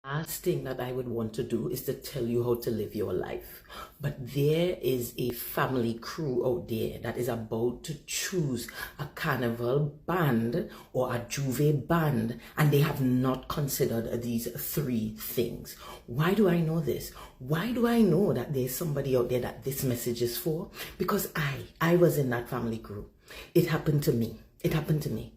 Last thing that I would want to do is to tell you how to live your life. But there is a family crew out there that is about to choose a carnival band or a juve band, and they have not considered these three things. Why do I know this? Why do I know that there's somebody out there that this message is for? Because I was in that family crew. It happened to me. It happened to me.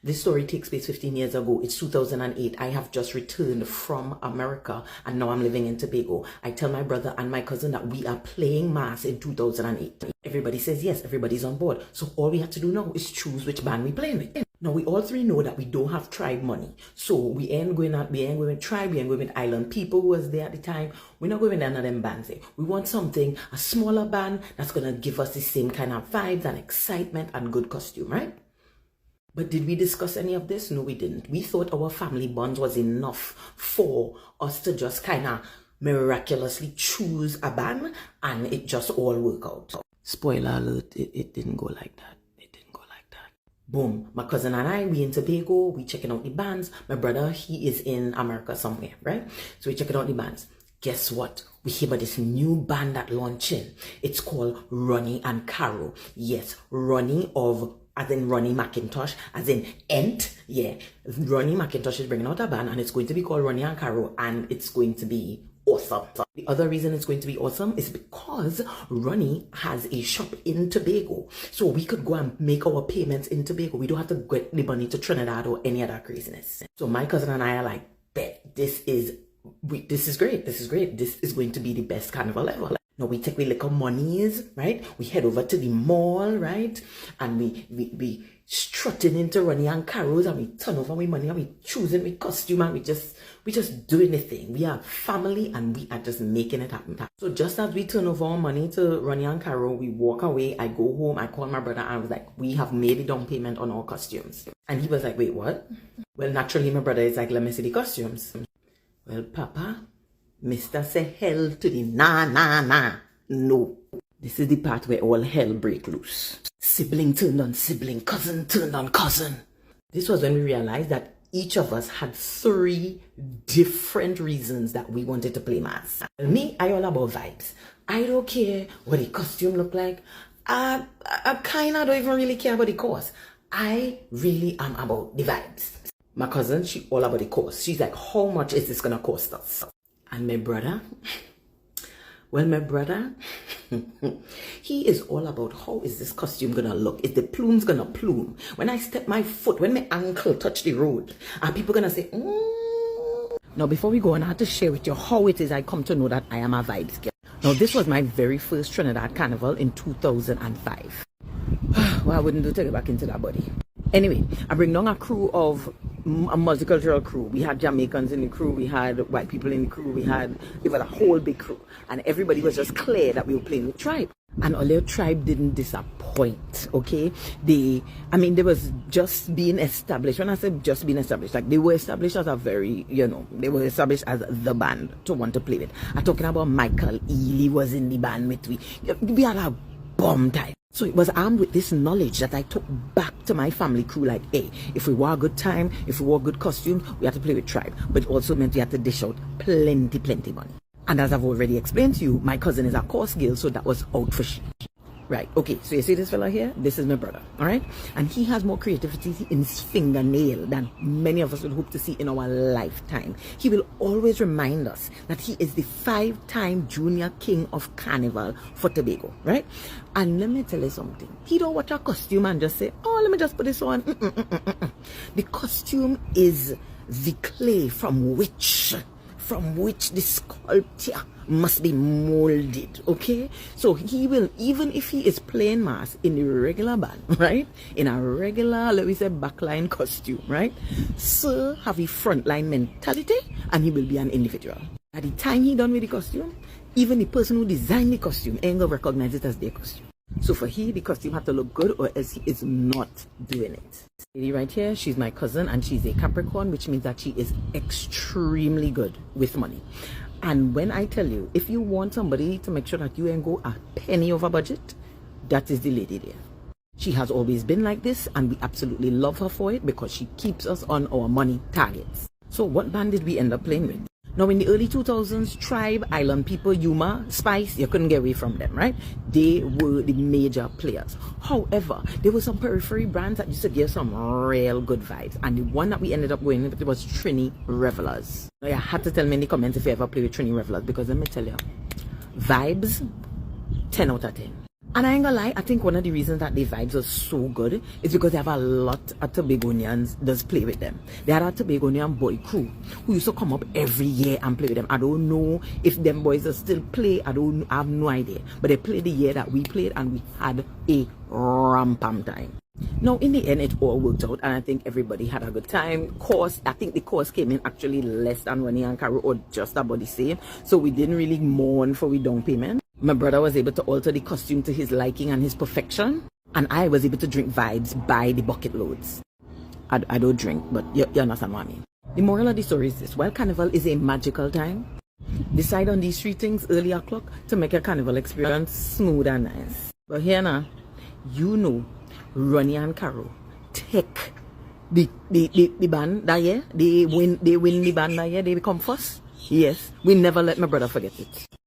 This story takes place 15 years ago. It's 2008. I have just returned from America and now I'm living in Tobago. I tell my brother and my cousin that we are playing Mas in 2008. Everybody says yes, everybody's on board. So all we have to do now is choose which band we playing with. Now we all three know that we don't have tribe money. So we ain't going with tribe, we ain't going with island people who was there at the time. We're not going with none of them bands. We want something, a smaller band that's gonna give us the same kind of vibes and excitement and good costume, right? But did we discuss any of this? No, we didn't. We thought our family bonds was enough for us to just kind of miraculously choose a band and it just all work out. Spoiler alert, it didn't go like that. It didn't go like that. Boom. My cousin and I, we in Tobago, we checking out the bands. My brother, he is in America somewhere, right? So we checking out the bands. Guess what? We hear about this new band that launching. It's called Ronnie and Caro. Yes, Ronnie of... as in Ronnie McIntosh, as in Ent, yeah. Ronnie McIntosh is bringing out a band and it's going to be called Ronnie and Caro and it's going to be awesome. The other reason it's going to be awesome is because Ronnie has a shop in Tobago. So we could go and make our payments in Tobago. We don't have to get the money to Trinidad or any other craziness. So my cousin and I are like, bet, this is great. This is great. This is going to be the best carnival ever. Now we take we little monies, right? We head over to the mall, right? And we strutting into Ronnie and Caro's and we turn over with money and we choosing with costume and we just doing the thing. We are family and we are just making it happen. So just as we turn over our money to Ronnie and Caro, we walk away, I go home, I call my brother and I was like, we have made a down payment on our costumes. And he was like, wait, what? Well, naturally my brother is like, let me see the costumes. Well, Papa, Mr. say hell to the nah. No. This is the part where all hell break loose. Sibling turned on sibling, cousin turned on cousin. This was when we realized that each of us had three different reasons that we wanted to play Mas. Me, I all about vibes. I don't care what the costume look like. I kinda don't even really care about the cost. I really am about the vibes. My cousin, she all about the cost. She's like, how much is this gonna cost us? And my brother, well, my brother, he is all about how is this costume gonna look? Is the plumes gonna plume? When I step my foot, when my ankle touch the road, are people gonna say, Now, before we go on, I have to share with you how it is I come to know that I am a vibes girl. Now, this was my very first Trinidad Carnival in 2005. Well, I wouldn't do take it back into that body. Anyway, I bring down a crew of a multicultural crew. We had Jamaicans in the crew, we had white people in the crew, it was a whole big crew. And everybody was just clear that we were playing with tribe. And our tribe didn't disappoint, okay? They was just being established. When I say just being established, like they were established as a very, they were established as the band to want to play with. I'm talking about Michael Ely was in the band with me. We had a bomb time. So it was armed with this knowledge that I took back to my family crew like, hey, if we wore a good time, if we wore good costumes, we had to play with tribe. But it also meant we had to dish out plenty money. And as I've already explained to you, my cousin is a course girl, so that was out for she. Right, okay, so you see this fella here? This is my brother, all right? And he has more creativity in his fingernail than many of us would hope to see in our lifetime. He will always remind us that he is the 5-time junior king of Carnival for Tobago, right? And let me tell you something. He don't watch a costume and just say, oh, let me just put this on. The costume is the clay from which the sculpture must be molded, okay? So he will, even if he is playing Mas in the regular band, right? In a regular, let me say, backline costume, right? Sir have a frontline mentality and he will be an individual. At the time he done with the costume, even the person who designed the costume ain't gonna recognize it as their costume. So for he, the costume have to look good or else he is not doing it. Lady right here, she's my cousin and she's a Capricorn, which means that she is extremely good with money. And when I tell you, if you want somebody to make sure that you ain't go a penny over budget, that is the lady there. She has always been like this and we absolutely love her for it because she keeps us on our money targets. So what band did we end up playing with? Now in the early 2000s, Tribe, Island People, Yuma, Spice, you couldn't get away from them, right? They were the major players. However, there were some periphery brands that used to give some real good vibes. And the one that we ended up going with was Trini Revelers. Now you had to tell me in the comments if you ever play with Trini Revelers, because let me tell you, vibes, 10 out of 10. And I ain't gonna lie, I think one of the reasons that the vibes are so good is because they have a lot of Tobagonians does play with them. They had a Tobagonian boy crew who used to come up every year and play with them. I don't know if them boys are still play. I have no idea. But they played the year that we played and we had a rampam time. Now in the end it all worked out and I think everybody had a good time. Course, I think the course came in actually less than Ronnie and Caro, or just about the same. So we didn't really mourn for we down payment. My brother was able to alter the costume to his liking and his perfection. And I was able to drink vibes by the bucket loads. I don't drink, but you understand what I mean. The moral of the story is this. While Carnival is a magical time, decide on these 3 things early o'clock to make your Carnival experience smooth and nice. But here now, you know, Ronnie and Caro take the band that year. They win the band that year. They become first. Yes, we never let my brother forget it.